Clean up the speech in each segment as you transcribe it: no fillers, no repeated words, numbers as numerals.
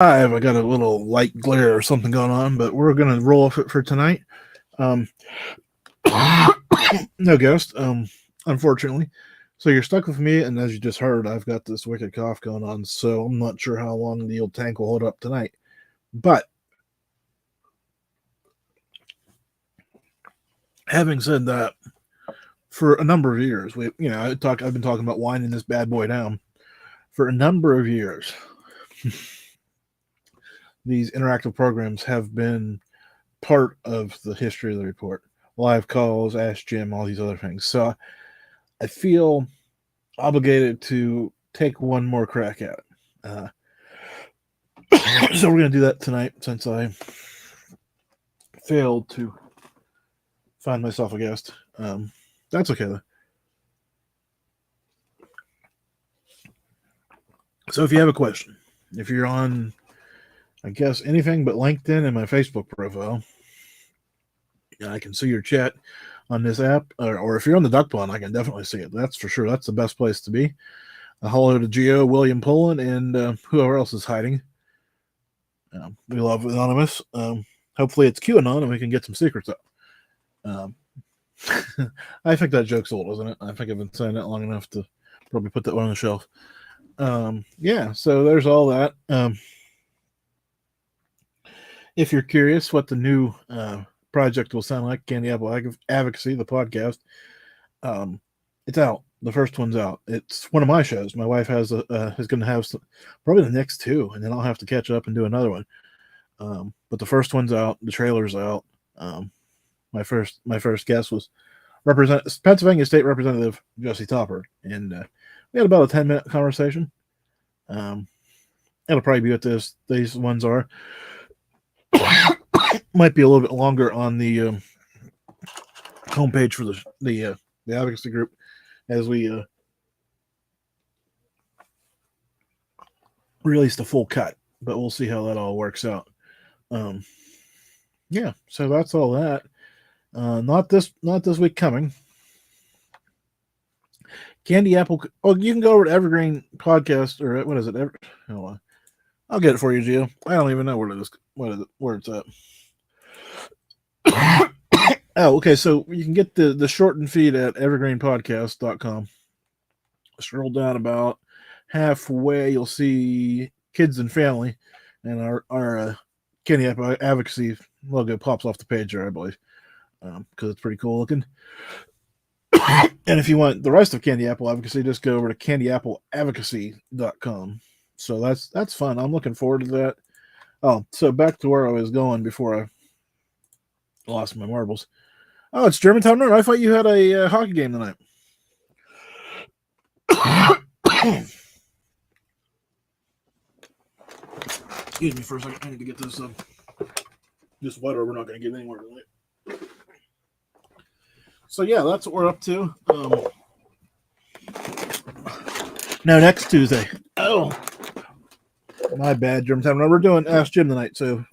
I got a little light glare or something going on, but we're gonna roll off it for tonight. Um, no guest, unfortunately. So you're stuck with me, and as you just heard, I've got this wicked cough going on, so I'm not sure how long the old tank will hold up tonight. But having said that, for a number of years, I've been talking about winding this bad boy down for a number of years. These interactive programs have been part of the history of the report. Live calls, Ask Jim, all these other things. So I feel obligated to take one more crack at it. So we're going to do that tonight since I failed to find myself a guest. That's okay though. So if you have a question, if you're on, I guess, anything but LinkedIn and my Facebook profile, I can see your chat on this app, or if you're on the Duck Pond, I can definitely see it. That's for sure. That's the best place to be. A hello to Geo, William Poland, and whoever else is hiding. We love Anonymous. Hopefully it's QAnon and we can get some secrets up. Um, I think that joke's old, isn't it? I think I've been saying that long enough to probably put that one on the shelf. Yeah, so there's all that. If you're curious what the new project will sound like, Candy Apple Advocacy, the podcast, it's out. The first one's out. It's one of my shows. My wife is going to have probably the next two, and then I'll have to catch up and do another one. But the first one's out. The trailer's out. My first guest was Pennsylvania State Representative Jesse Topper, and we had about a 10-minute conversation. It'll probably be what these ones are. Might be a little bit longer on the homepage for the advocacy group as we release the full cut, but we'll see how that all works out. Yeah, so that's all that. Not this week coming. Candy Apple. Oh, you can go over to Evergreen Podcast, or what is it? Hold on. I'll get it for you, Gio. I don't even know where it's at. Oh, okay. So you can get the shortened feed at evergreenpodcast.com. Scroll down about halfway, you'll see Kids and Family, and our Candy Apple Advocacy logo pops off the page there, I believe, because it's pretty cool looking. And if you want the rest of Candy Apple Advocacy, just go over to candyappleadvocacy.com. So that's fun. I'm looking forward to that. Oh, so back to where I was going before I lost my marbles. Oh, it's Germantown Run. I thought you had a hockey game tonight. Excuse me for a second. I need to get this water. We're not going to get anywhere tonight. So yeah, that's what we're up to. Now next Tuesday. Oh, my bad, Germantown Run. We're doing Ask Jim tonight, so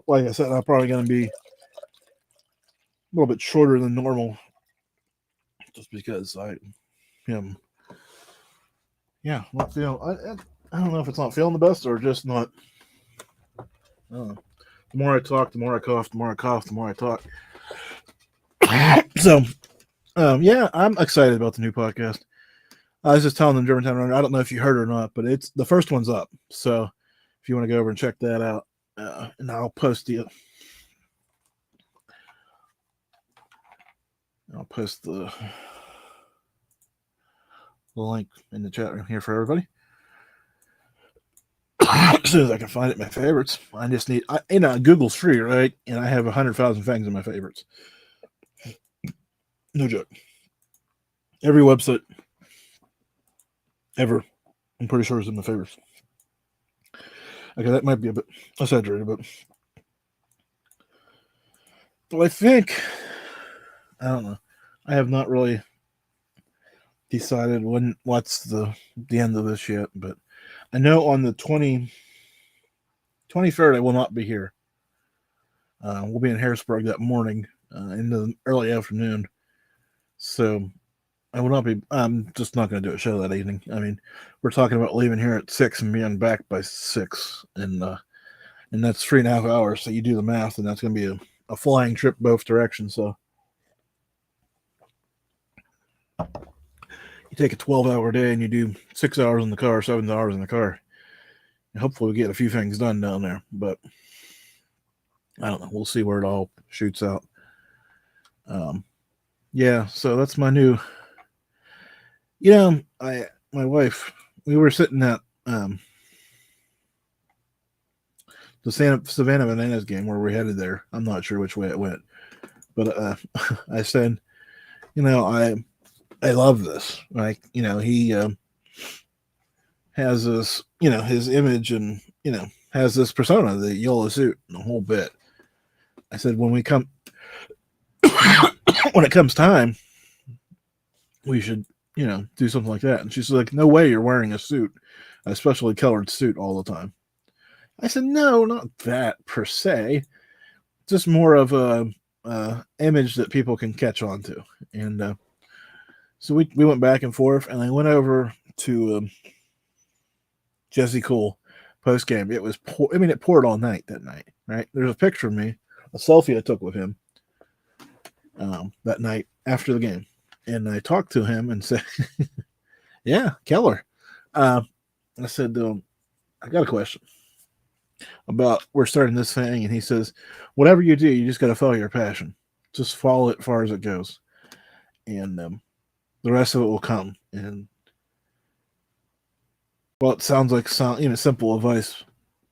like I said, I'm probably going to be a little bit shorter than normal, just because I am. Yeah, not feeling. I don't know if it's not feeling the best or just not. I don't know. The more I talk, the more I cough. The more I cough, the more I talk. So, yeah, I'm excited about the new podcast. I was just telling them Germantown Runner. I don't know if you heard or not, but it's the first one's up. So, if you want to go over and check that out, and I'll post the link in the chat room here for everybody. As soon as I can find it, my favorites. I just need, Google's free, right? And I have 100,000 things in my favorites. No joke. Every website ever, I'm pretty sure, is in my favorites. Okay, that might be a bit exaggerated, but I think, I don't know. I have not really decided what's the end of this yet, but I know on the 23rd I will not be here. We'll be in Harrisburg that morning in the early afternoon. So I will not be. I'm just not going to do a show that evening. I mean, we're talking about leaving here at 6 and being back by 6, and and that's 3.5 hours. So you do the math, and that's going to be a flying trip both directions. So you take a 12-hour day and you do 6 hours in the car, 7 hours in the car. And hopefully, we get a few things done down there. But I don't know. We'll see where it all shoots out. Yeah. So that's my new. My wife. We were sitting at the Savannah Bananas game where we headed there. I'm not sure which way it went, but I said, I love this. Like, he has this, his image and, has this persona, the yellow suit, and the whole bit. I said, when it comes time, we should, do something like that. And she's like, no way you're wearing a suit, a specially colored suit all the time. I said, no, not that per se. Just more of a image that people can catch on to. And so we went back and forth, and I went over to Jesse Cole post game. It was it poured all night that night, right? There's a picture of me, a selfie I took with him that night after the game. And I talked to him and said, yeah, Keller. I said, I got a question about we're starting this thing. And he says, whatever you do, you just got to follow your passion. Just follow it as far as it goes. And the rest of it will come. And well, it sounds like simple advice,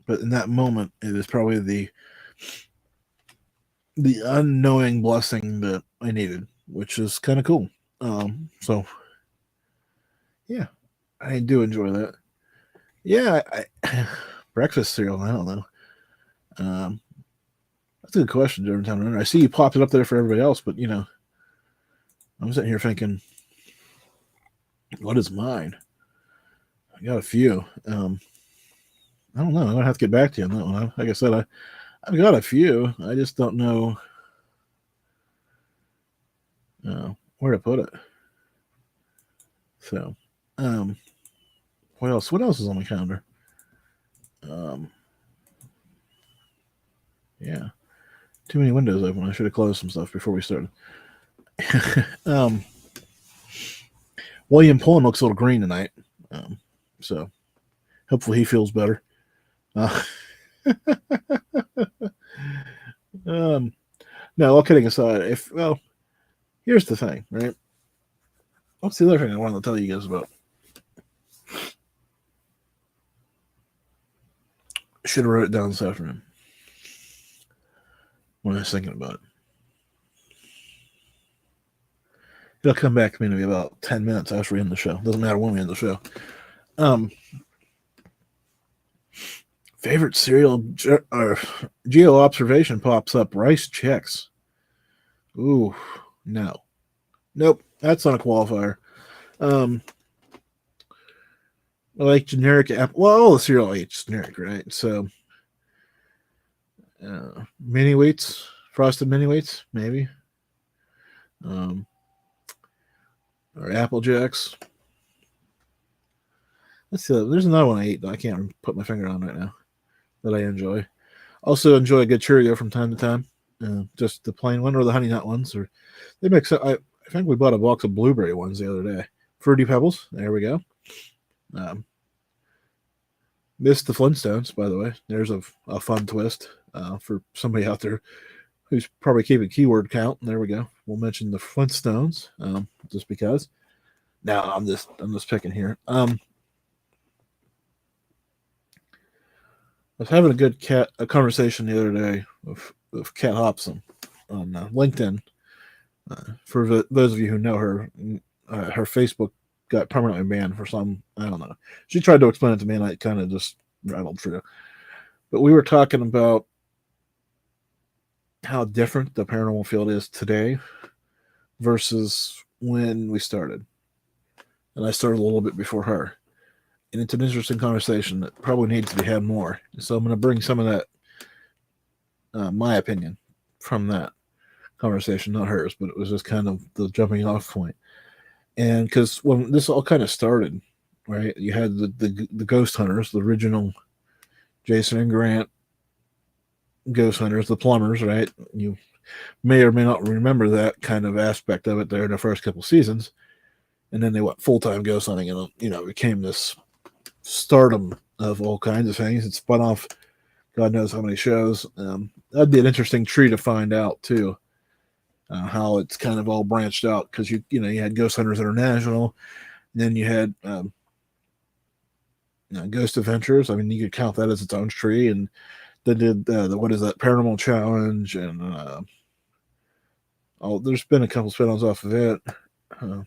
but in that moment, it is probably the unknowing blessing that I needed, which is kind of cool. So yeah, I do enjoy that. Yeah, breakfast cereal. I don't know. That's a good question, every time I see you pop it up there for everybody else, but I'm sitting here thinking, what is mine? I got a few. I don't know. I'm gonna have to get back to you on that one. Like I said, I've got a few. I just don't know where to put it. So, what else? What else is on my calendar? Yeah, too many windows open. I should have closed some stuff before we started. William Pullen looks a little green tonight, so hopefully he feels better. No, all kidding aside, here's the thing, right? What's the other thing I wanted to tell you guys about? I should have wrote it down this afternoon when I was thinking about it. It'll come back to me in about 10 minutes after we end the show. Doesn't matter when we end the show. Favorite cereal geo observation pops up. Rice Chex. Ooh, no. Nope, that's not a qualifier. I like generic apple. Well, all the cereal I eat is generic, right? So, mini wheats, frosted mini wheats, maybe. Or Apple Jacks. Let's see. There's another one I eat that I can't put my finger on right now that I enjoy. Also enjoy a good Cheerio from time to time. Just the plain one or the honey nut ones. Or they mix up. I think we bought a box of blueberry ones the other day. Fruity Pebbles. There we go. Missed the Flintstones, by the way. There's a fun twist for somebody out there who's probably keeping keyword count. There we go. We'll mention the Flintstones just because. Now I'm just picking here. I was having a conversation the other day with Kat Hobson on LinkedIn. For those of you who know her, her Facebook got permanently banned for some, I don't know. She tried to explain it to me and I kind of just rattled through. But we were talking about how different the paranormal field is today versus when we started. And I started a little bit before her. And it's an interesting conversation that probably needs to be had more. So I'm going to bring some of that, my opinion, from that conversation, not hers, but it was just kind of the jumping off point. And because when this all kind of started, right, you had the Ghost Hunters, the original Jason and Grant, ghost hunters, the plumbers, right? You may or may not remember that kind of aspect of it there in the first couple seasons. And then they went full time ghost hunting, and became this stardom of all kinds of things. It spun off God knows how many shows. That'd be an interesting tree to find out too, how it's kind of all branched out, because you had Ghost Hunters International, and then you had Ghost Adventures. I mean, you could count that as its own tree, and they did what is that, Paranormal Challenge, and there's been a couple spin-offs off of it.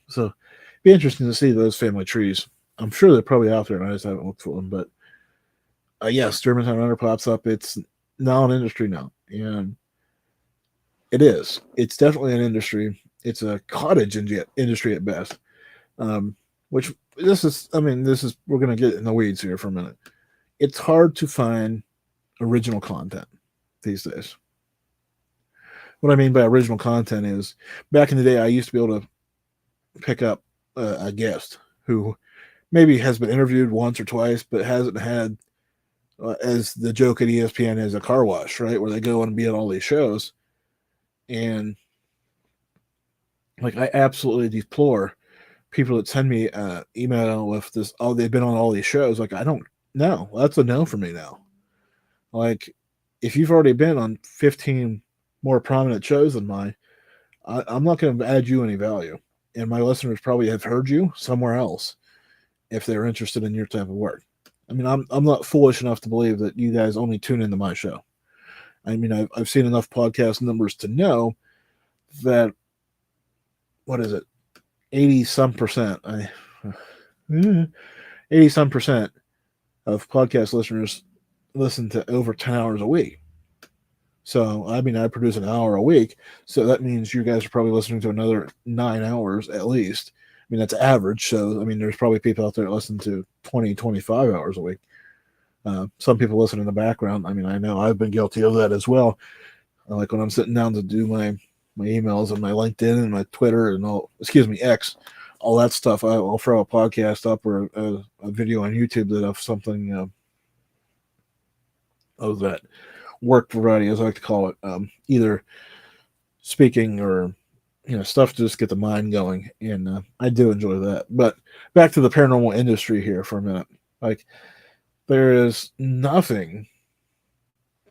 So it'd be interesting to see those family trees. I'm sure they're probably out there, and I just haven't looked for them. But yes, Germantown Runner pops up. It's now an industry now, and it is. It's definitely an industry. It's a cottage industry at best. Which this is. I mean, we're going to get in the weeds here for a minute. It's hard to find original content these days. What I mean by original content is, back in the day, I used to be able to pick up a guest who maybe has been interviewed once or twice, but hasn't had, as the joke at ESPN is, a car wash, right? Where they go and be on all these shows. And like, I absolutely deplore people that send me email with this, oh, they've been on all these shows. Like, I don't know. That's a no for me now. Like, if you've already been on 15 more prominent shows than mine, I'm not going to add you any value. And my listeners probably have heard you somewhere else if they're interested in your type of work. I mean, I'm not foolish enough to believe that you guys only tune into my show. I mean, I've seen enough podcast numbers to know that, what is it, 80 some percent, 80 some percent of podcast listeners listen to over 10 hours a week. So, I mean, I produce an hour a week. So that means you guys are probably listening to another 9 hours at least. I mean, that's average. So, I mean, there's probably people out there that listen to 20, 25 hours a week. Some people listen in the background. I mean, I know I've been guilty of that as well. Like when I'm sitting down to do my emails and my LinkedIn and my Twitter and X, all that stuff, I'll throw a podcast up or a video on YouTube that of something of that work variety, as I like to call it, either speaking or stuff to just get the mind going, and I do enjoy that. But back to the paranormal industry here for a minute. Like, there is nothing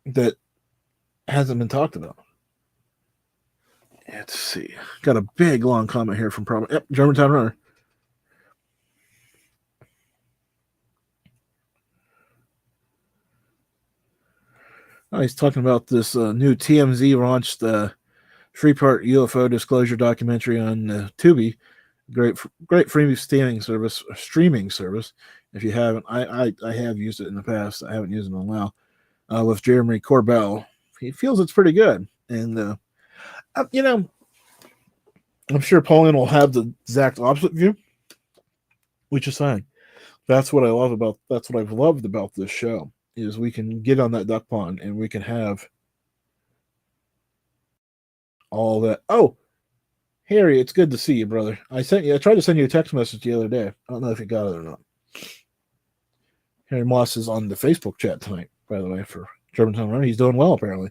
that hasn't been talked about. Let's see. Got a big long comment here from Germantown Runner. Oh, he's talking about this new TMZ launched 3-part UFO disclosure documentary on Tubi. Great streaming service. If you haven't, I have used it in the past. I haven't used it in a while. With Jeremy Corbell, he feels it's pretty good, and I'm sure Pauline will have the exact opposite view, which is fine. That's what I've loved about this show, is we can get on that duck pond and we can have all that. Oh, Harry, it's good to see you, brother. I tried to send you a text message the other day. I don't know if you got it or not. Harry Moss is on the Facebook chat tonight, by the way, for Germantown Runner. He's doing well, apparently.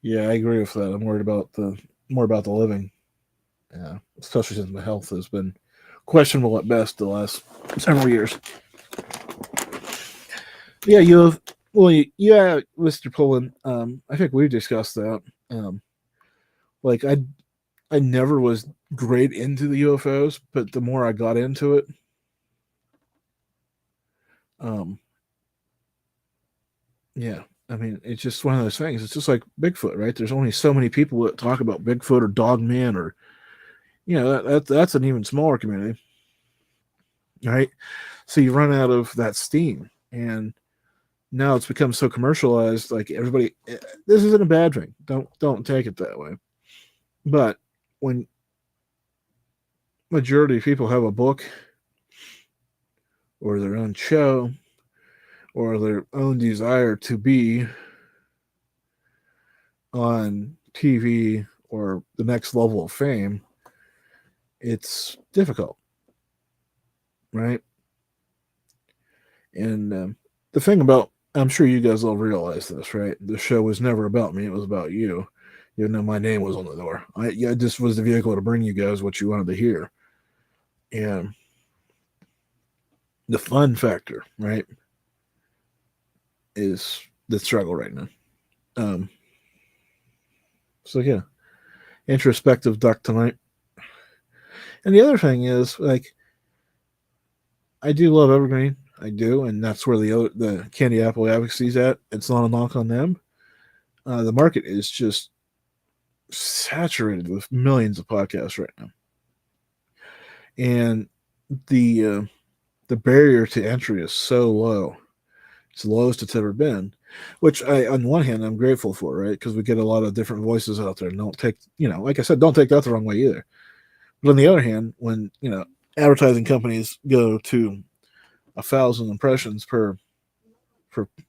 Yeah, I agree with that. I'm worried about more about the living, especially since my health has been questionable at best the last several years. Yeah, Mr. Pullen. I think we've discussed that. Like, I never was great into the UFOs, but the more I got into it, yeah, I mean, it's just one of those things. It's just like Bigfoot, right? There's only so many people that talk about Bigfoot or Dogman, or that's an even smaller community, right? So you run out of that steam, and now it's become so commercialized. Like, everybody, this isn't a bad thing. Don't take it that way. But when majority of people have a book or their own show or their own desire to be on TV or the next level of fame, it's difficult, right? And the thing about, I'm sure you guys all realize this, right? The show was never about me; it was about you. Even though my name was on the door, I just was the vehicle to bring you guys what you wanted to hear, and the fun factor, right, is the struggle right now. Um, so yeah, introspective duck tonight. And the other thing is, like, I do love Evergreen. I do, and that's where the Candy Apple advocacy's at. It's not a knock on them. The market is just saturated with millions of podcasts right now, and the barrier to entry is so low. It's the lowest it's ever been, which on one hand, I'm grateful for, right? Because we get a lot of different voices out there. And don't take, like I said, don't take that the wrong way either. But on the other hand, when advertising companies go to 1,000 impressions per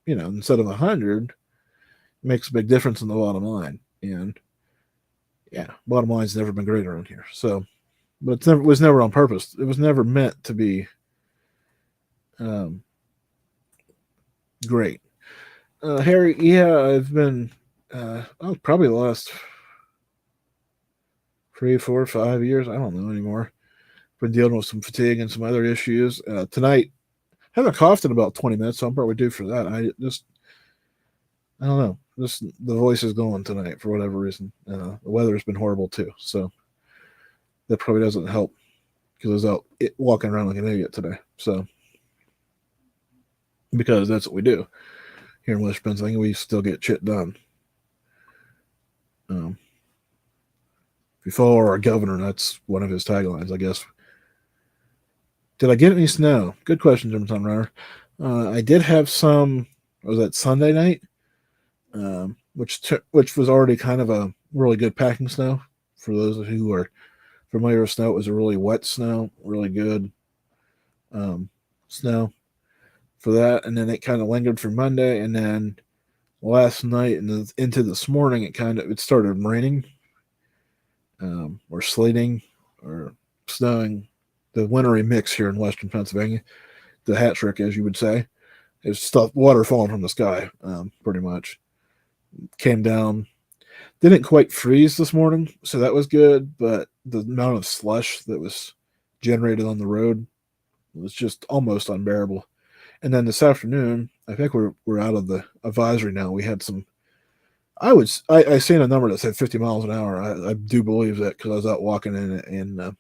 instead of 100, it makes a big difference in the bottom line. And yeah, bottom line's never been great around here. So, but it was never on purpose. It was never meant to be great. Harry, yeah, I've been probably the last 3, 4, 5 years. I don't know anymore. Been dealing with some fatigue and some other issues. Tonight, I haven't coughed in about 20 minutes, so I'm probably due for that. I don't know. Just the voice is going tonight for whatever reason. The weather's been horrible too, so that probably doesn't help because I was out walking around like an idiot today. So because that's what we do here in West Pennsylvania, we still get shit done. If you follow our governor, that's one of his taglines, I guess. Did I get any snow? Good question, Jim Tom Runner. I did have some. Was that Sunday night? Which was already kind of a really good packing snow. For those who are familiar with snow, it was a really wet snow, really good snow for that. And then it kind of lingered for Monday, and then last night and into this morning, it started raining, or sleeting, or snowing. The wintry mix here in Western Pennsylvania, the hat trick, as you would say, is stuff water falling from the sky, pretty much. Came down, didn't quite freeze this morning, so that was good, but the amount of slush that was generated on the road was just almost unbearable. And then this afternoon, I think we're out of the advisory now. We had some. I seen a number that said 50 miles an hour. I do believe that because I was out walking in it, and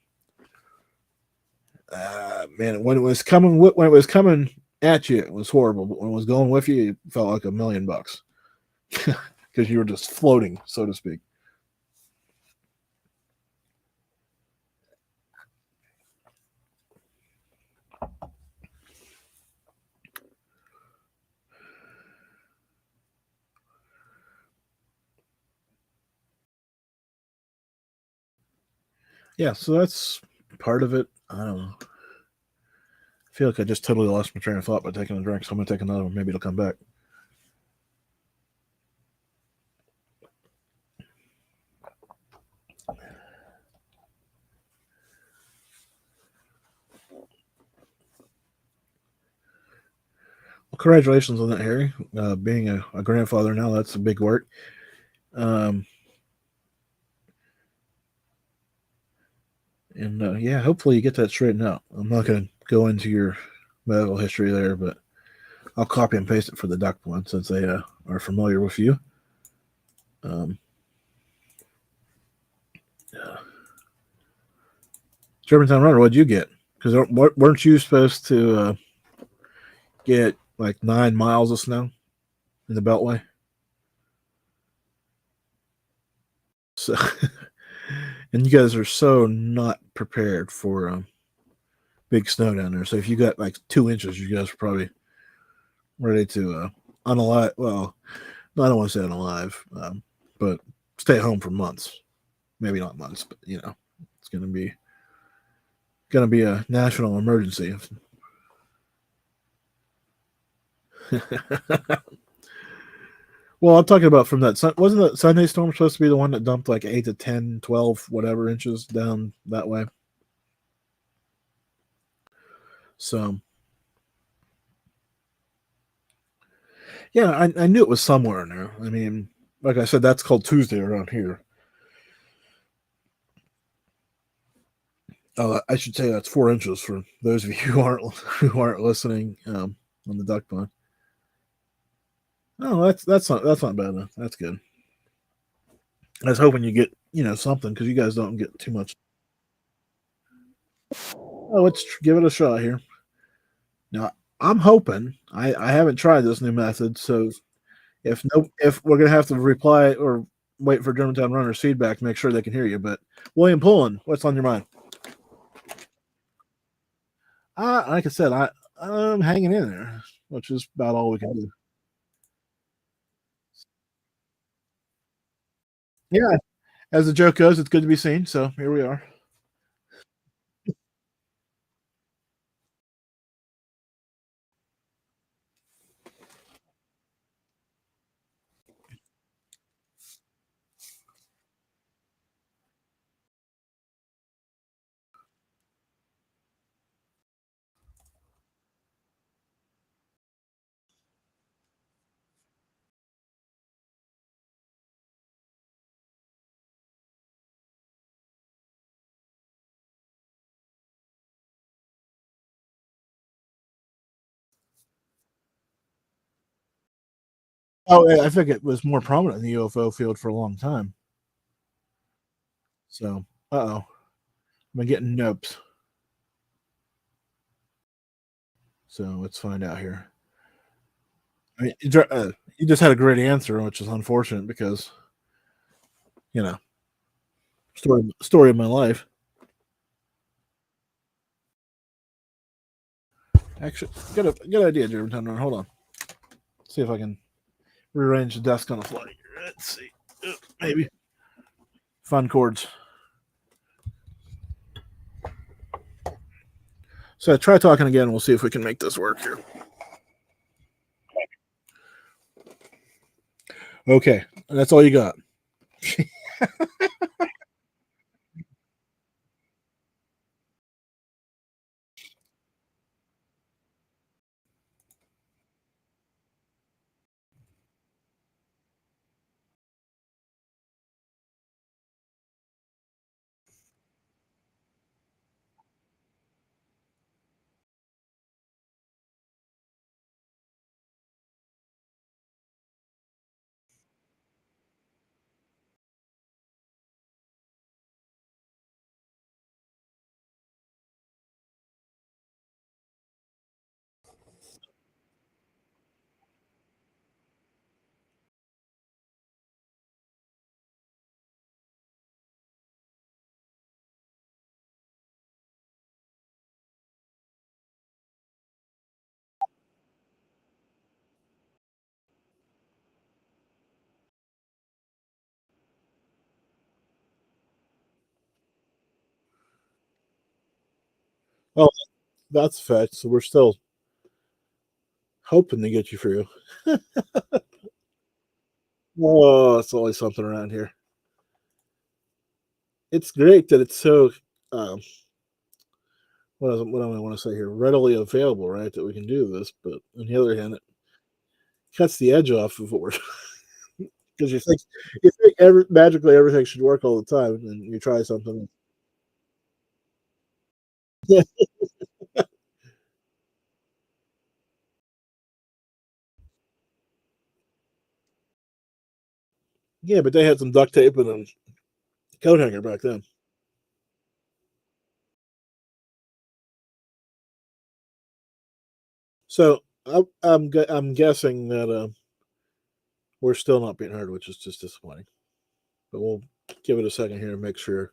man, when it was coming at you, it was horrible. But when it was going with you, it felt like $1,000,000 because you were just floating, so to speak. Yeah, so that's part of it. I don't know. I feel like I just totally lost my train of thought by taking a drink, so I'm gonna take another one. Maybe it'll come back. Well, congratulations on that, Harry. Being a grandfather now, that's a big work. Um, and yeah, hopefully you get that straightened out. I'm not going to go into your medical history there, but I'll copy and paste it for the duck one since they are familiar with you. Germantown Runner, what'd you get? Because weren't you supposed to get like 9 miles of snow in the Beltway? So, and you guys are so not prepared for big snow down there. So if you got like 2 inches, you guys are probably ready to unalive. Well, no, I don't want to say unalive, but stay home for months. Maybe not months, but it's going to be a national emergency. Well, I'm talking about from that. Wasn't that Sunday storm supposed to be the one that dumped like 8 to 10, 12, whatever inches down that way? So yeah, I knew it was somewhere in there. I mean, like I said, that's called Tuesday around here. I should say that's 4 inches for those of you who aren't listening on the duck pond. Oh, that's not bad enough. That's good. I was hoping you get something because you guys don't get too much. Oh, let's give it a shot here. Now, I'm hoping I haven't tried this new method, so if we're gonna have to reply or wait for Germantown runners feedback to make sure they can hear you. But William Pullen, what's on your mind? Like I said, I'm hanging in there, which is about all we can do. Yeah, as the joke goes, it's good to be seen. So here we are. Oh, I think it was more prominent in the UFO field for a long time. So, uh oh, am I getting nopes? So let's find out here. I mean, you just had a great answer, which is unfortunate because you know story of my life. Actually, good idea, German. Hold on. See if I can rearrange the desk on the fly. Let's see. Maybe fun chords. So try talking again. We'll see if we can make this work here. Okay, that's all you got. Oh, that's a fact. So we're still hoping to get you through. Oh, it's always something around here. It's great that it's so um, what do I want to say here? Readily available, right? That we can do this, but on the other hand, it cuts the edge off of what we're because you think magically everything should work all the time, and you try something. Yeah, yeah, but they had some duct tape and a coat hanger back then. So I'm guessing that we're still not being heard, which is just disappointing. But we'll give it a second here and make sure.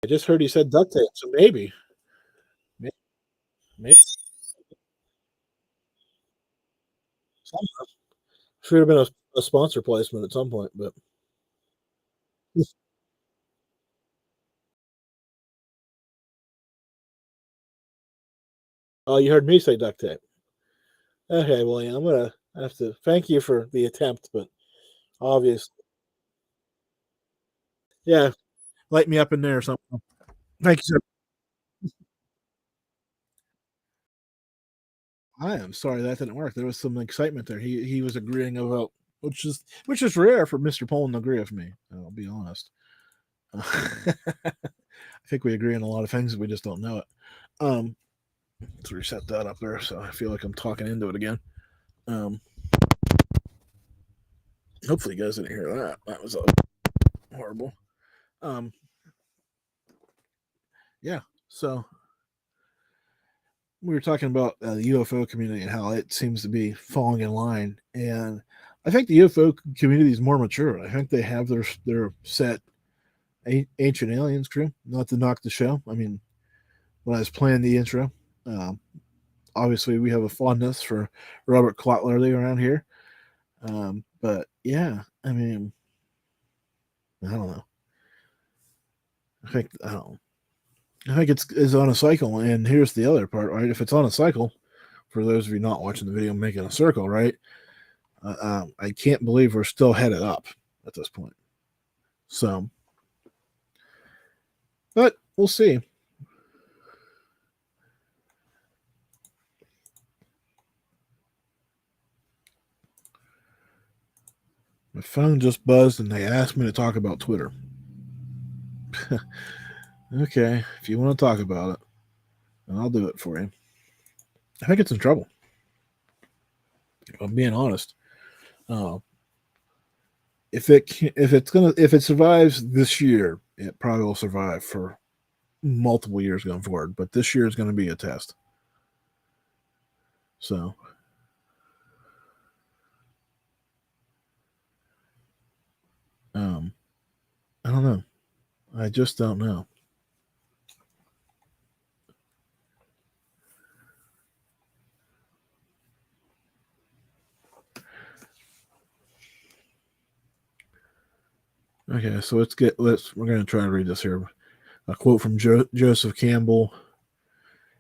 I just heard he said duct tape, so maybe, maybe should have been a sponsor placement at some point. But oh, you heard me say duct tape. Okay, well, yeah, I'm gonna have to thank you for the attempt, but obvious, yeah, light me up in there or something. Thank you, sir. I am sorry that didn't work. There was some excitement there. He was agreeing about which is rare for Mr. Poland to agree with me. I'll be honest. I think we agree on a lot of things, we just don't know it. Um, let's reset that up there, so I feel like I'm talking into it again. Um, hopefully, you guys didn't hear that. That was horrible. Um, yeah. So we were talking about the UFO community and how it seems to be falling in line, and I think the UFO community is more mature. I think they have their set ancient aliens crew. Not to knock the show. I mean, when I was playing the intro, um, obviously we have a fondness for Robert Clotlardy around here. But yeah, I mean, I don't know. I don't know. I think it's on a cycle, and here's the other part, right? If it's on a cycle, for those of you not watching the video, making a circle, right? I can't believe we're still headed up at this point. So, but we'll see. My phone just buzzed, and they asked me to talk about Twitter. Okay, if you want to talk about it, then I'll do it for you. I think it's in trouble. If I'm being honest. Uh, if it survives this year, it probably will survive for multiple years going forward. But this year is going to be a test. So, I don't know. I just don't know. Okay, so we're going to try to read this here. A quote from Joseph Campbell.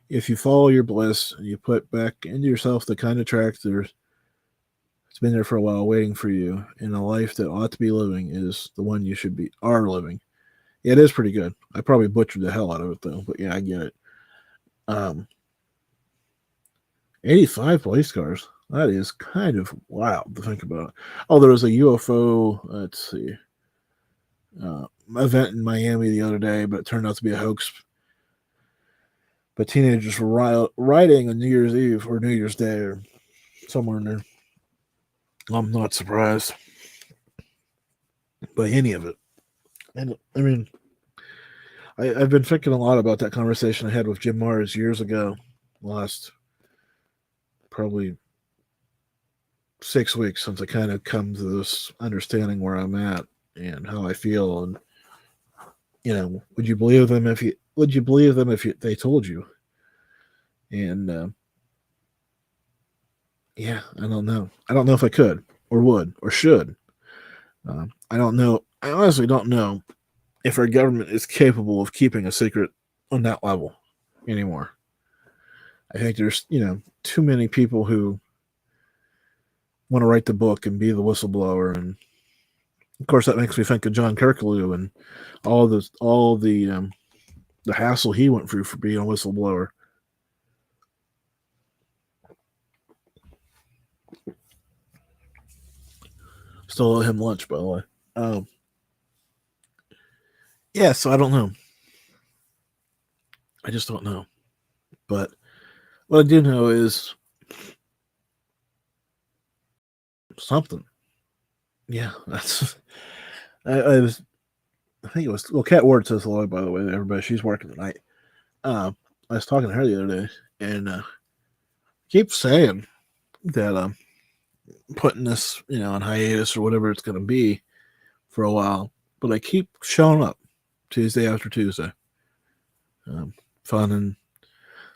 If you follow your bliss and you put back into yourself the kind of track it's been there for a while waiting for you, and a life that ought to be living is the one you are living. Yeah, it is pretty good. I probably butchered the hell out of it though, but yeah, I get it. Um, 85 police cars. That is kind of wild to think about. Oh, there was a UFO. Let's see, event in Miami the other day, but it turned out to be a hoax. But teenagers were rioting on New Year's Eve or New Year's Day or somewhere in there. I'm not surprised by any of it. And I mean, I've been thinking a lot about that conversation I had with Jim Mars years ago, last probably 6 weeks since I kind of come to this understanding where I'm at and how I feel. And would you believe them if they told you? And yeah, I don't know. I don't know if I could or would or should. I don't know. I honestly don't know if our government is capable of keeping a secret on that level anymore. I think there's, too many people who want to write the book and be the whistleblower, and of course that makes me think of John Kirkaloo and all the hassle he went through for being a whistleblower. Still owe him lunch, by the way. Yeah, so I don't know. I just don't know. But what I do know is something. Yeah, that's. I think it was. Well, Kat Ward says hello, by the way, to everybody. She's working tonight. I was talking to her the other day, and keep saying that putting this, on hiatus or whatever it's going to be for a while. But I keep showing up Tuesday after Tuesday. Finding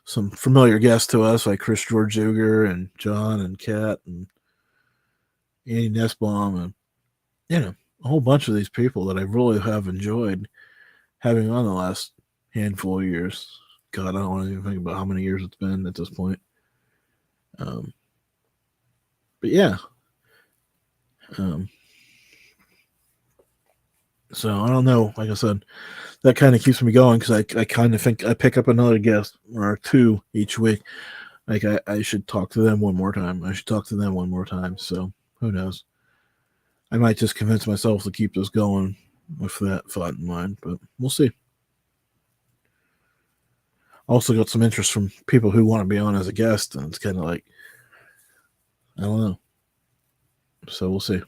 some familiar guests to us like Chris George Zuger and John and Kat and Andy Nussbaum and a whole bunch of these people that I really have enjoyed having on the last handful of years. God, I don't want to even think about how many years it's been at this point. But yeah. So I don't know. Like I said, that kind of keeps me going because I kind of think I pick up another guest or two each week. Like I should talk to them one more time. I should talk to them one more time. So who knows? I might just convince myself to keep this going with that thought in mind, but we'll see. Also got some interest from people who want to be on as a guest, and it's kind of like I don't know. So we'll see.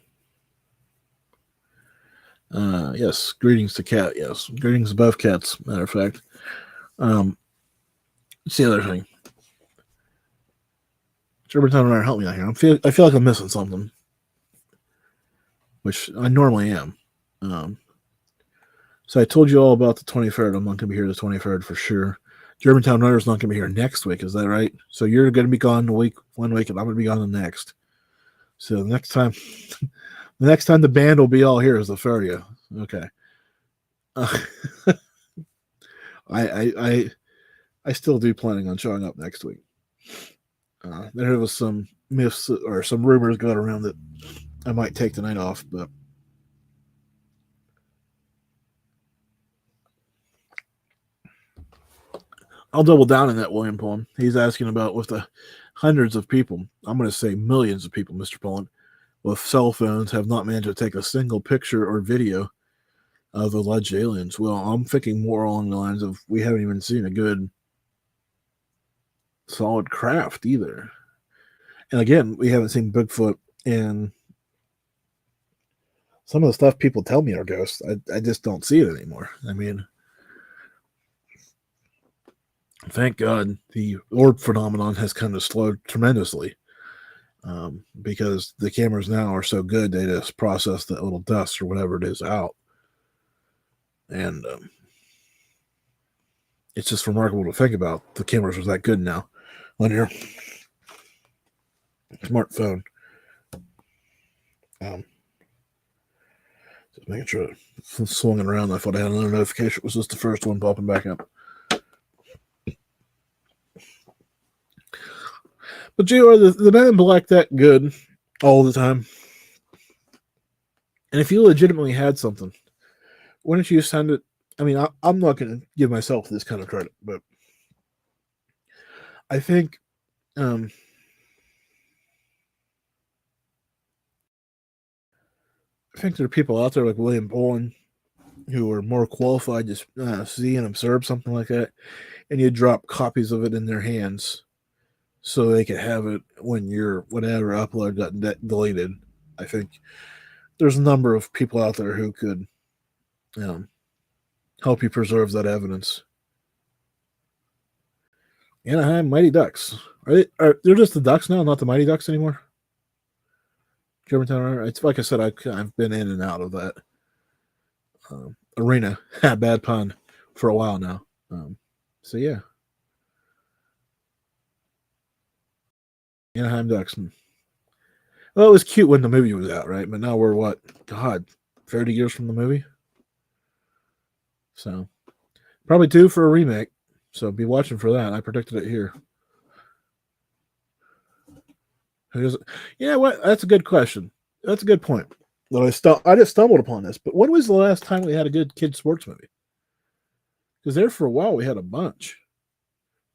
Yes, greetings to Cat. Yes, greetings to both cats. Matter of fact, it's the other thing. Germantown and I help me out here. I feel like I'm missing something, which I normally am. Um, so I told you all about the 23rd. I'm not going to be here the 23rd for sure. Germantown Runner's not going to be here next week. Is that right? So you're going to be gone one week, and I'm going to be gone the next. So the next time, the band will be all here is the 30th. Okay. I still do planning on showing up next week. There was some myths or some rumors going around that I might take the night off, but I'll double down on that William poem. He's asking about with the hundreds of people, I'm going to say millions of people, Mr. Poland, with cell phones have not managed to take a single picture or video of the alleged aliens. Well, I'm thinking more along the lines of we haven't even seen a good solid craft either. And again, we haven't seen Bigfoot and some of the stuff people tell me are ghosts. I just don't see it anymore. I mean, thank God the orb phenomenon has kind of slowed tremendously because the cameras now are so good they just process that little dust or whatever it is out. And it's just remarkable to think about. The cameras are that good now on your smartphone. Just making sure it swung around. I thought I had another notification. It was just the first one popping back up. But Gio, are the Men in Black that good all the time? And if you legitimately had something, why don't you send it? I mean, I'm not going to give myself this kind of credit, but I think there are people out there like William Poland who are more qualified to see and observe something like that, and you drop copies of it in their hands so they can have it when your whatever upload got deleted. I think there's a number of people out there who could help you preserve that evidence. Anaheim Mighty Ducks. They're just the Ducks now, not the Mighty Ducks anymore? Germantown. It's like I said, I've been in and out of that arena. Bad pun for a while now. So yeah, Anaheim Ducks. Well, it was cute when the movie was out, right? But now we're what? God, 30 years from the movie. So probably due for a remake. So be watching for that. I predicted it here. Who does it? Yeah, what? That's a good question. That's a good point. I just stumbled upon this. But when was the last time we had a good kids sports movie? Because there for a while we had a bunch,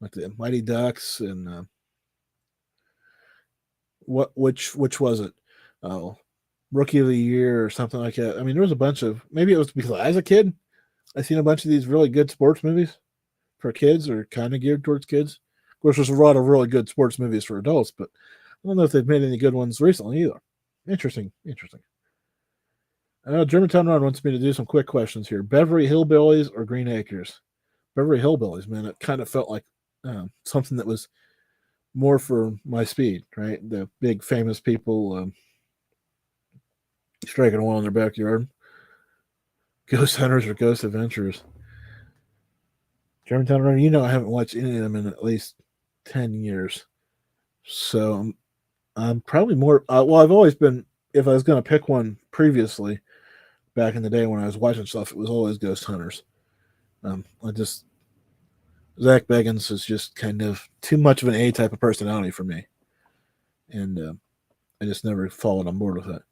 like the Mighty Ducks and which was it? Oh, Rookie of the Year or something like that. I mean, there was a bunch of, maybe it was because as a kid, I seen a bunch of these really good sports movies for kids or kind of geared towards kids. Of course, there's a lot of really good sports movies for adults, but I don't know if they've made any good ones recently either. Interesting. Germantown Ron wants me to do some quick questions here. Beverly Hillbillies or Green Acres? Beverly Hillbillies, man. It kind of felt like something that was more for my speed, right? The big famous people striking oil in their backyard. Ghost Hunters or Ghost Adventurers? Germantown Run, I haven't watched any of them in at least 10 years. So I'm probably more, I've always been, if I was going to pick one previously, back in the day when I was watching stuff, it was always Ghost Hunters. Zach Bagans is just kind of too much of an A type of personality for me. And I just never followed on board with that.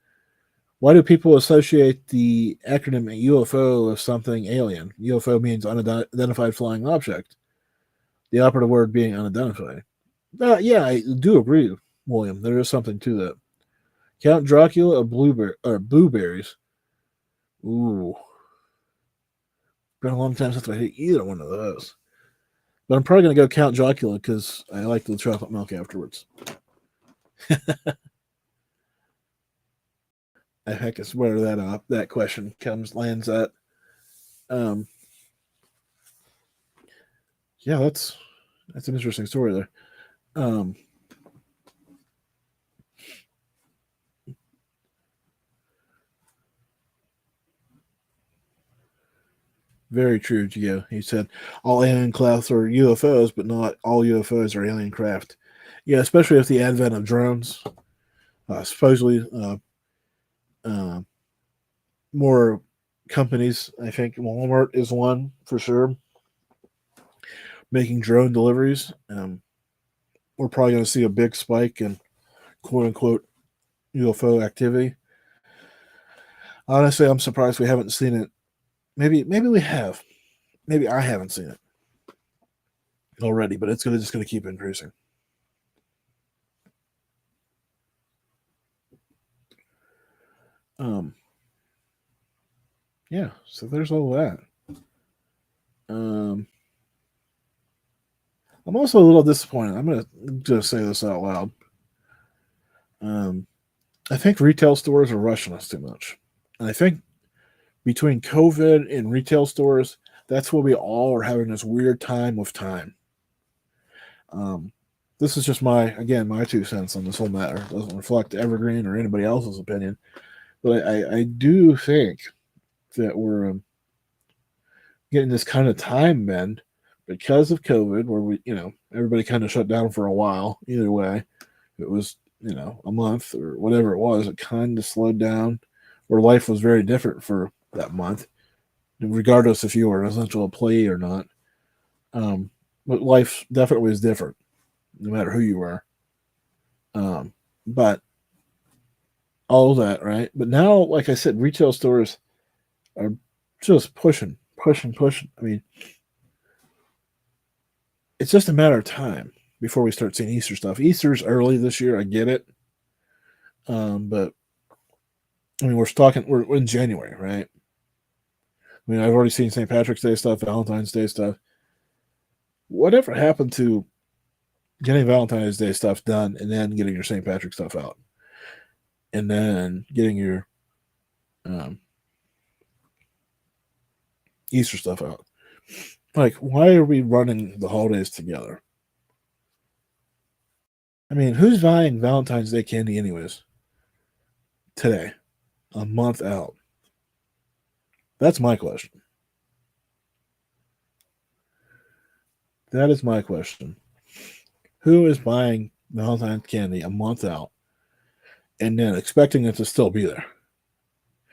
Why do people associate the acronym UFO with something alien? UFO means unidentified flying object. The operative word being unidentified. Yeah, I do agree, William. There is something to that. Count Dracula or blueberries. Ooh, been a long time since I ate either one of those. But I'm probably gonna go Count Dracula because I like the chocolate milk afterwards. I heck is where that question lands at. Um, yeah, that's an interesting story there. Um, Very true, Gio. He said all alien crafts are UFOs, but not all UFOs are alien craft. Yeah, especially with the advent of drones. Supposedly, uh, more companies. I think Walmart is one for sure, making drone deliveries. We're probably going to see a big spike in quote unquote UFO activity. Honestly, I'm surprised we haven't seen it. Maybe we have. Maybe I haven't seen it already, but it's just gonna keep increasing. Um, yeah. So there's all that. Um, I'm also a little disappointed. I'm gonna just say this out loud. Um, I think retail stores are rushing us too much, and I think between COVID and retail stores, that's where we all are having this weird time with time. Um, this is just my 2 cents on this whole matter. It doesn't reflect Evergreen or anybody else's opinion, but I do think that we're getting this kind of time bend because of COVID, where everybody kind of shut down for a while. Either way, it was a month or whatever it was. It kind of slowed down, where life was very different for that month, regardless if you were an essential employee or not. Um, but life definitely was different, no matter who you were. But all that, right? But now, like I said, retail stores are just pushing, pushing, pushing. I mean, it's just a matter of time before we start seeing Easter stuff. Easter's early this year, I get it. But I mean, we're in January, right? I mean, I've already seen St. Patrick's Day stuff, Valentine's Day stuff. Whatever happened to getting Valentine's Day stuff done and then getting your St. Patrick stuff out and then getting your um, Easter stuff out? Like, why are we running the holidays together? I mean, who's buying Valentine's Day candy anyways? Today, a month out. That's my question. That is my question. Who is buying Valentine's candy a month out and then expecting it to still be there?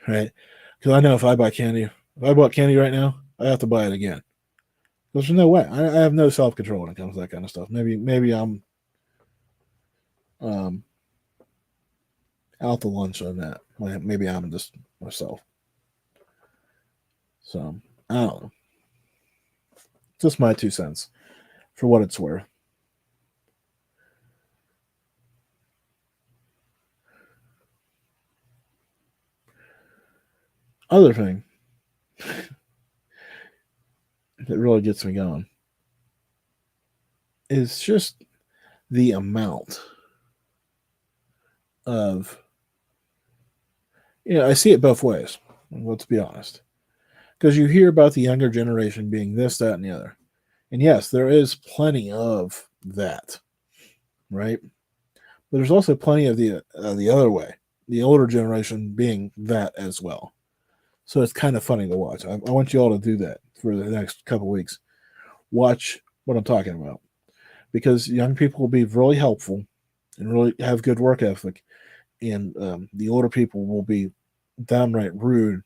Right? Because I know if I bought candy right now, I have to buy it again. There's no way. I have no self control when it comes to that kind of stuff. Maybe I'm um, out to lunch on that. Maybe I'm just myself. So I don't know. Just my 2 cents for what it's worth. Other thing that really gets me going is just the amount of I see it both ways. Let's be honest, because you hear about the younger generation being this, that, and the other, and yes, there is plenty of that, right? But there's also plenty of the other way, the older generation being that as well. So it's kind of funny to watch. I want you all to do that for the next couple weeks. Watch what I'm talking about because young people will be really helpful and really have good work ethic, and the older people will be downright rude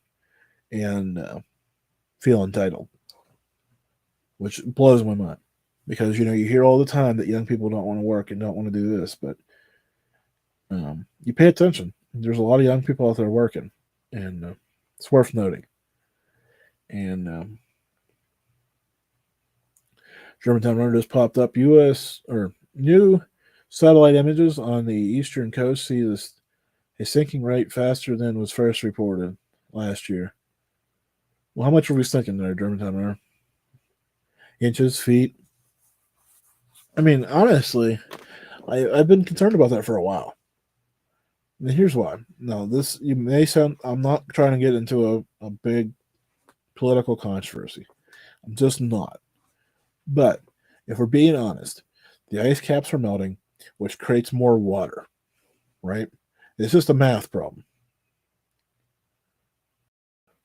and feel entitled, which blows my mind because you hear all the time that young people don't want to work and don't want to do this, but you pay attention. There's a lot of young people out there working, and it's worth noting. And Germantown Runner just popped up. U.S. or New satellite images on the eastern coast see this a sinking rate faster than was first reported last year. Well, how much were we sinking there, Germantown? Inches, feet? I mean, honestly, I've been concerned about that for a while. And here's why. No, this you may sound. I'm not trying to get into a big political controversy. I'm just not. But if we're being honest, the ice caps are melting, which creates more water, right? It's just a math problem,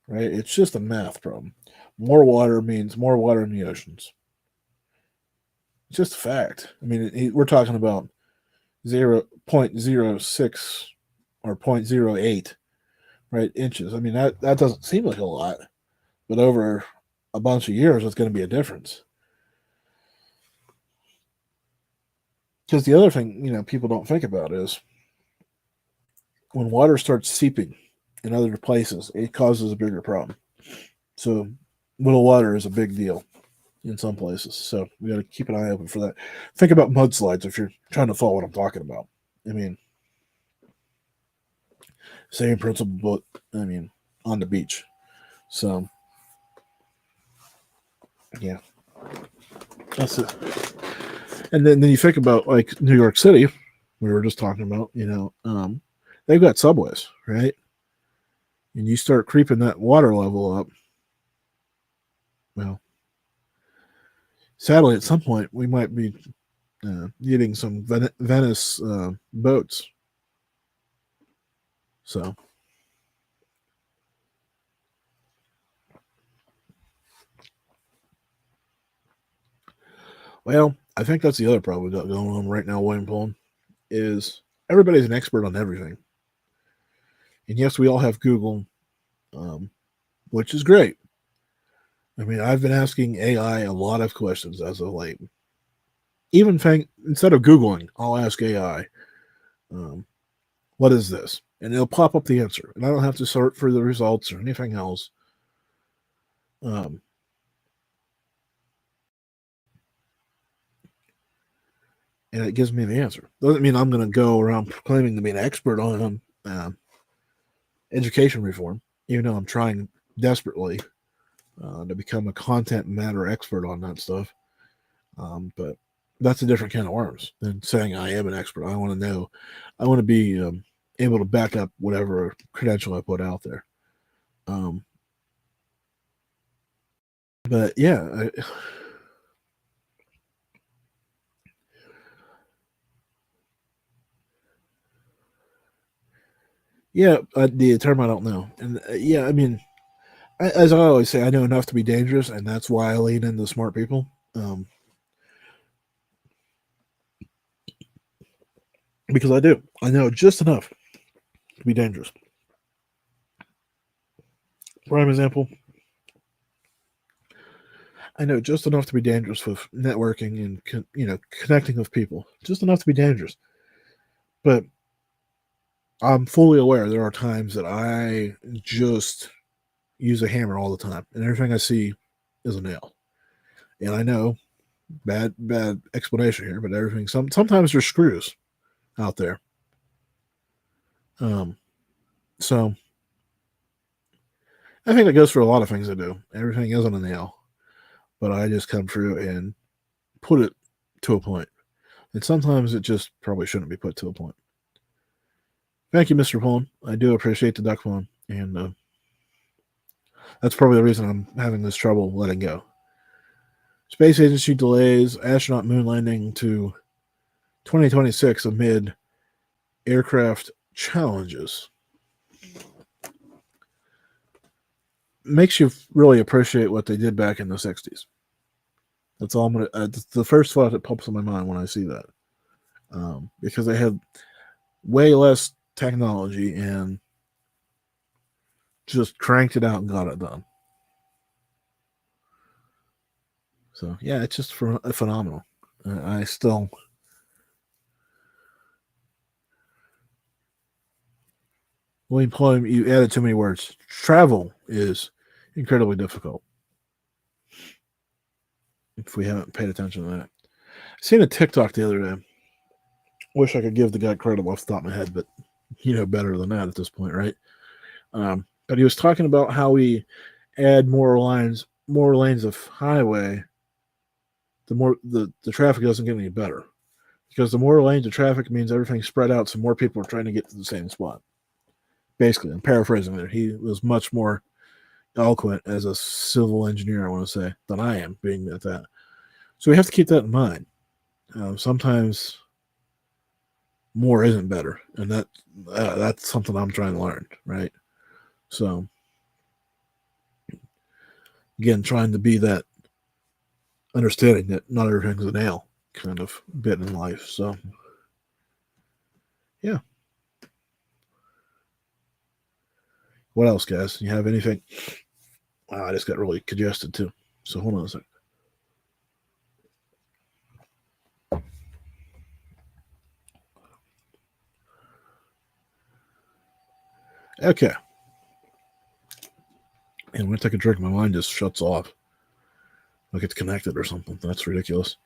right? It's just a math problem. More water means more water in the oceans. It's just a fact. I mean, we're talking about 0.06 or 0.08, right, inches. I mean, that doesn't seem like a lot, but over a bunch of years, it's going to be a difference. Because the other thing, people don't think about is when water starts seeping in other places, it causes a bigger problem. So, little water is a big deal in some places. So, we got to keep an eye open for that. Think about mudslides if you're trying to follow what I'm talking about. I mean, same principle, but on the beach. So, yeah, that's it. And then you think about like New York City, we were just talking about, they've got subways, right? And you start creeping that water level up. Well, sadly, at some point, we might be needing some Venice boats. So, well, I think that's the other problem we got going on right now, William Pullen, is everybody's an expert on everything. And yes, we all have Google, which is great. I mean, I've been asking AI a lot of questions as of late. Even instead of Googling, I'll ask AI, what is this? And it'll pop up the answer. And I don't have to sort for the results or anything else. Um, and it gives me the answer. Doesn't mean I'm going to go around claiming to be an expert on education reform, even though I'm trying desperately to become a content matter expert on that stuff. But that's a different can of worms than saying I am an expert. I want to know. I want to be able to back up whatever credential I put out there. But yeah, yeah, the term I don't know, and yeah, I mean, as I always say, I know enough to be dangerous, and that's why I lean into smart people. Because I do. I know just enough to be dangerous. Prime example, I know just enough to be dangerous with networking and connecting with people. Just enough to be dangerous. But I'm fully aware there are times that I just use a hammer all the time, and everything I see is a nail. And I know bad explanation here, but everything sometimes there's screws out there. Um, so I think that goes for a lot of things I do. Everything isn't a nail, but I just come through and put it to a point. And sometimes it just probably shouldn't be put to a point. Thank you, Mr. Pullen. I do appreciate the duck phone, and that's probably the reason I'm having this trouble letting go. Space Agency delays astronaut moon landing to 2026 amid aircraft challenges. Makes you really appreciate what they did back in the 60s. That's all I'm gonna. That's the first thought that pops in my mind when I see that, because they had way less technology and just cranked it out and got it done. So yeah, it's just phenomenal. I still. William Poem, you added too many words. Travel is incredibly difficult if we haven't paid attention to that. Seen a TikTok the other day. Wish I could give the guy credit off the top of my head, but you know better than that at this point, right? But he was talking about how we add more lanes of highway, the more the traffic doesn't get any better. Because the more lanes of traffic means everything's spread out, so more people are trying to get to the same spot. Basically, I'm paraphrasing there. He was much more eloquent as a civil engineer, I want to say, than I am being at that. So we have to keep that in mind. Sometimes more isn't better, and that's something I'm trying to learn, right? So again, trying to be that understanding that not everything's a nail kind of bit in life. So yeah. What else, guys? You have anything? Wow, I just got really congested too. So hold on a second. Okay. And when I take a drink, my mind just shuts off. Like it's connected or something. That's ridiculous.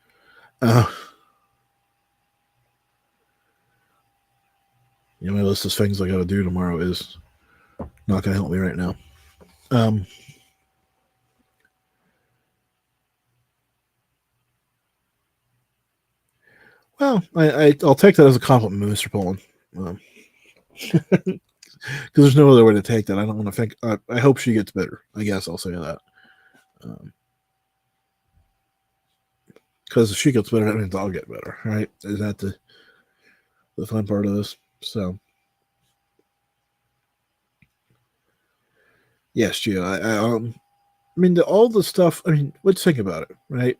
My list of things I got to do tomorrow is not going to help me right now. Well, I'll take that as a compliment, Mr. Poland. Because there's no other way to take that. I don't want to think. I hope she gets better. I guess I'll say that. Because if she gets better, that means I'll get better, right? Is that the fun part of this? So, yes, Gio. I mean, all the stuff. I mean, let's think about it, right?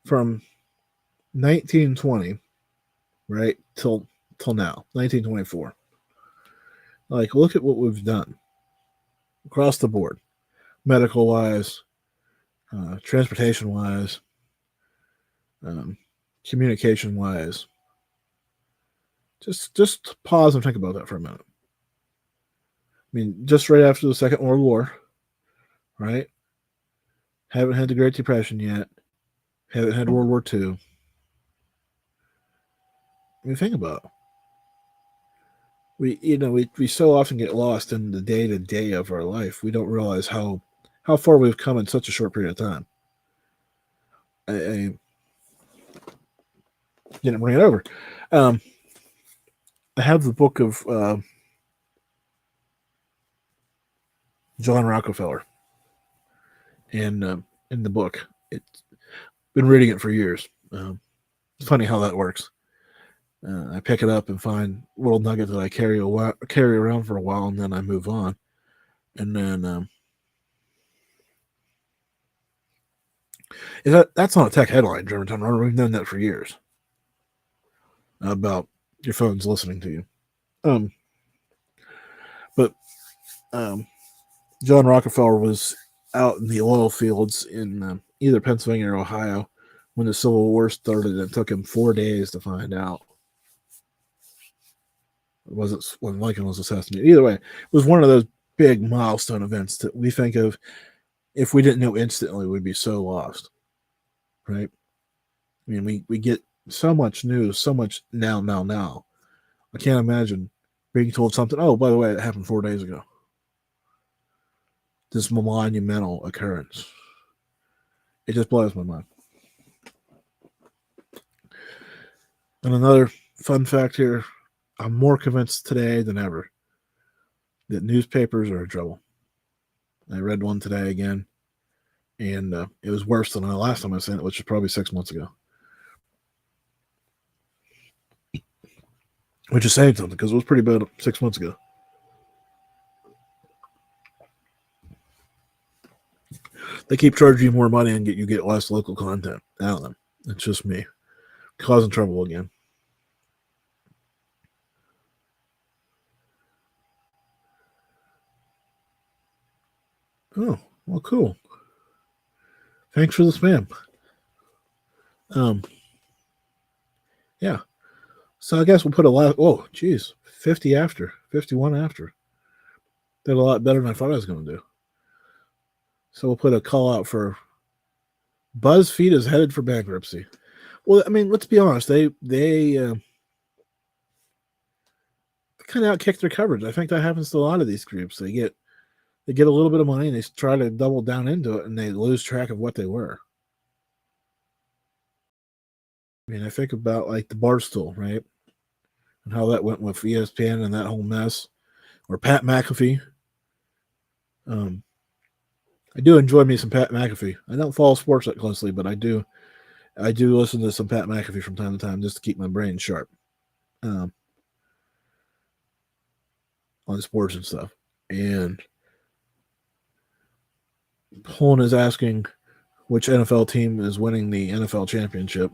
From 1920, right, till now, 1924. Like, look at what we've done across the board, medical wise, transportation wise, communication wise. Just pause and think about that for a minute. I mean, just right after the Second World War, right? Haven't had the Great Depression yet. Haven't had World War II. I mean, think about it. We so often get lost in the day to day of our life. We don't realize how far we've come in such a short period of time. I didn't bring it over. I have the book of John Rockefeller, and in the book, it's been reading it for years. It's funny how that works. I pick it up and find little nuggets that I carry around for a while, and then I move on. And then that's not a tech headline, Germantown. We've known that for years about your phones listening to you. But John Rockefeller was out in the oil fields in either Pennsylvania or Ohio when the Civil War started. It took him 4 days to find out. Was it when Lincoln was assassinated? Either way, it was one of those big milestone events that we think of. If we didn't know instantly, we'd be so lost, right? I mean, we get so much news, so much now. I can't imagine being told something. Oh, by the way, it happened 4 days ago. This monumental occurrence. It just blows my mind. And another fun fact here, I'm more convinced today than ever that newspapers are in trouble. I read one today again, and it was worse than the last time I seen it, which was probably 6 months ago. Which is saying something, because it was pretty bad 6 months ago. They keep charging you more money and you get less local content out of them. It's just me causing trouble again. Oh, well, cool. Thanks for the spam. Yeah. So I guess we'll put a lot. Oh, geez, 50 after, 51 after. Did a lot better than I thought I was going to do. So we'll put a call out for BuzzFeed is headed for bankruptcy. Well, I mean, let's be honest. They kind of outkick their coverage. I think that happens to a lot of these groups. They get a little bit of money and they try to double down into it, and they lose track of what they were. I mean, I think about like the Barstool, right, and how that went with ESPN and that whole mess, or Pat McAfee. I do enjoy me some Pat McAfee. I don't follow sports that closely, but I do. I do listen to some Pat McAfee from time to time just to keep my brain sharp um, on sports and stuff. And Pullen is asking which NFL team is winning the NFL championship.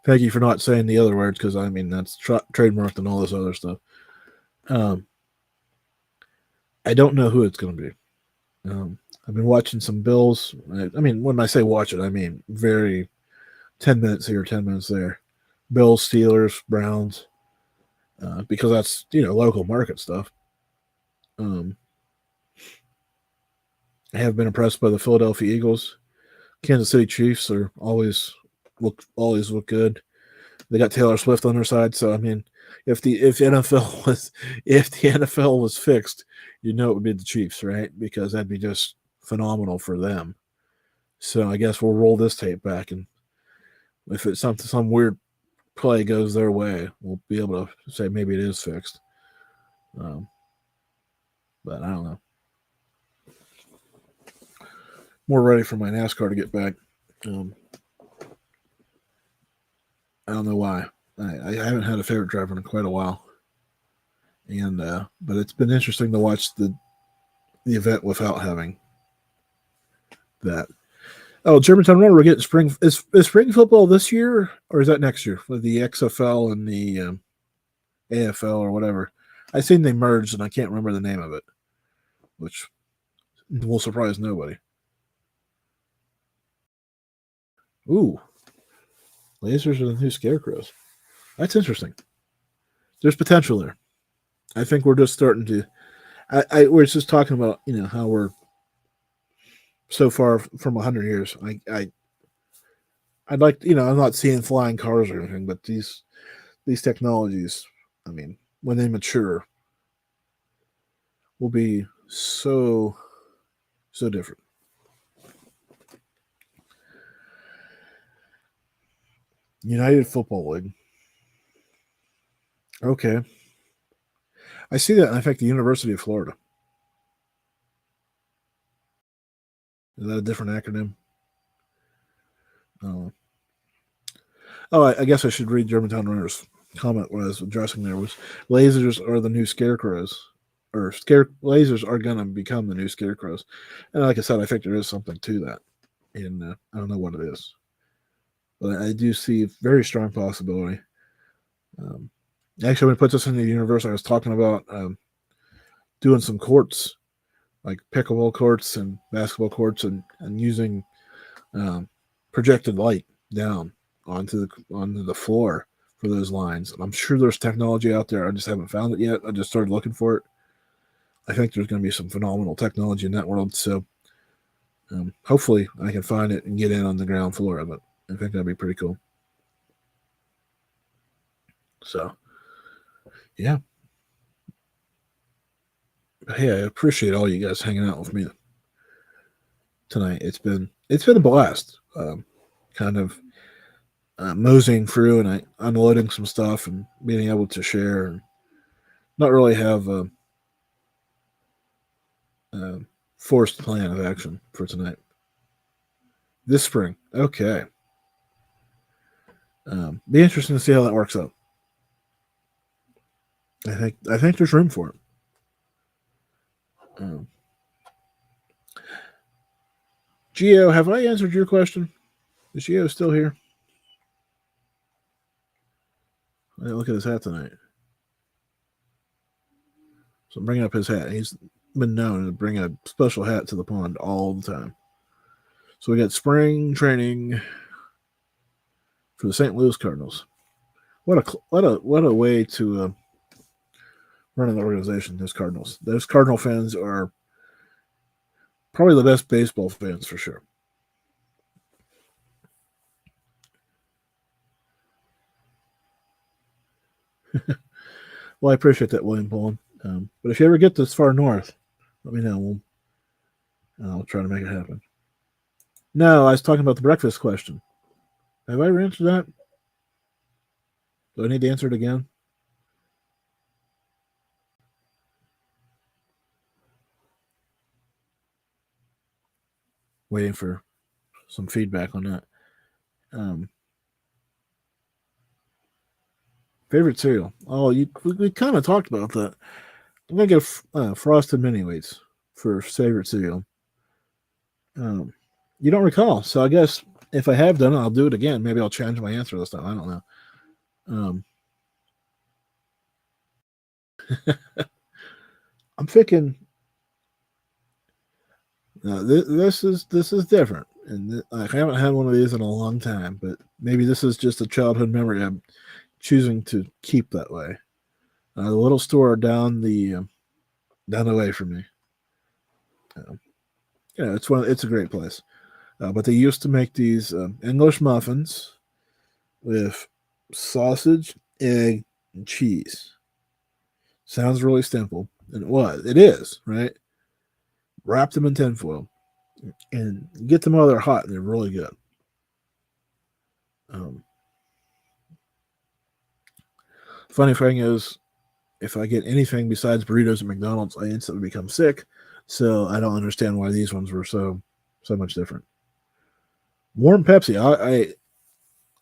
Thank you for not saying the other words because I mean that's trademarked and all this other stuff. Um, I don't know who it's going to be. I've been watching some Bills. I mean, when I say watch it, I mean very 10 minutes here, 10 minutes there. Bills, Steelers, Browns, because that's, local market stuff. I have been impressed by the Philadelphia Eagles. Kansas City Chiefs are always look good. They got Taylor Swift on their side, so I mean, if the NFL was fixed, it would be the Chiefs, right? Because that'd be just phenomenal for them. So I guess we'll roll this tape back, and if it's some weird play goes their way, we'll be able to say maybe it is fixed. But I don't know. More ready for my NASCAR to get back. I don't know why. I haven't had a favorite driver in quite a while, and but it's been interesting to watch the event without having that. Oh, Germantown Road, we're getting spring. Is spring football this year or is that next year with the XFL and the AFL or whatever? I seen they merged and I can't remember the name of it, which will surprise nobody. Ooh, lasers are the new scarecrows. That's interesting. There's potential there. I think we're just starting to. We're just talking about how we're so far from 100 years. I'd like I'm not seeing flying cars or anything, but these technologies, I mean, when they mature, will be so different. United Football League. Okay. I see that in fact the University of Florida. Is that a different acronym? I guess I should read Germantown Runner's comment when I was addressing there was lasers are the new scarecrows. Or lasers are going to become the new scarecrows. And like I said, I think there is something to that. And I don't know what it is. But I do see a very strong possibility. Actually, when I put this in the universe, I was talking about doing some courts, like pickleball courts and basketball courts, and using projected light down onto the floor for those lines. And I'm sure there's technology out there. I just haven't found it yet. I just started looking for it. I think there's going to be some phenomenal technology in that world. So hopefully I can find it and get in on the ground floor of it. I think that'd be pretty cool. So, yeah. Hey, I appreciate all you guys hanging out with me tonight. It's been a blast. Kind of moseying through and unloading some stuff and being able to share and not really have a forced plan of action for tonight. This spring, okay. Be interesting to see how that works out. I think there's room for it. Geo, have I answered your question? Is Geo still here? I didn't look at his hat tonight. So I'm bringing up his hat. He's been known to bring a special hat to the pond all the time. So we got spring training for the St. Louis Cardinals. What a way to run an organization. Those Cardinals. Those Cardinal fans are probably the best baseball fans for sure. Well, I appreciate that, William Pullen. But if you ever get this far north, let me know. I'll try to make it happen. No, I was talking about the breakfast question. Have I ever answered that? Do I need to answer it again? Waiting for some feedback on that. Um, Favorite cereal? Oh, we kind of talked about that. I'm gonna get Frosted Mini Wheats for favorite cereal. Um, you don't recall, so I guess if I have done it, I'll do it again. Maybe I'll change my answer this time. I don't know. Um, I'm thinking this is different, and I haven't had one of these in a long time. But maybe this is just a childhood memory I'm choosing to keep that way. The little store down the way from me. Uh, it's a great place. But they used to make these English muffins with sausage, egg, and cheese. Sounds really simple, and it was. It is, right? Wrap them in tinfoil and get them while they're hot, and they're really good. Um, Funny thing is, if I get anything besides burritos at McDonald's, I instantly become sick. So I don't understand why these ones were so much different. Warm Pepsi.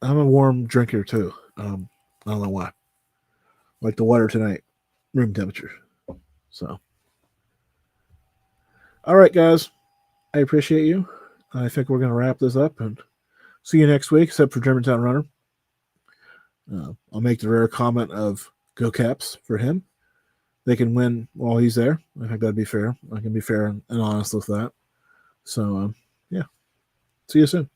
I'm a warm drinker too. I don't know why. Like the water tonight, room temperature. So, all right, guys. I appreciate you. I think we're going to wrap this up and see you next week, except for Germantown Runner. I'll make the rare comment of go Caps for him. They can win while he's there. I think that'd be fair. I can be fair and honest with that. So, yeah. See you soon.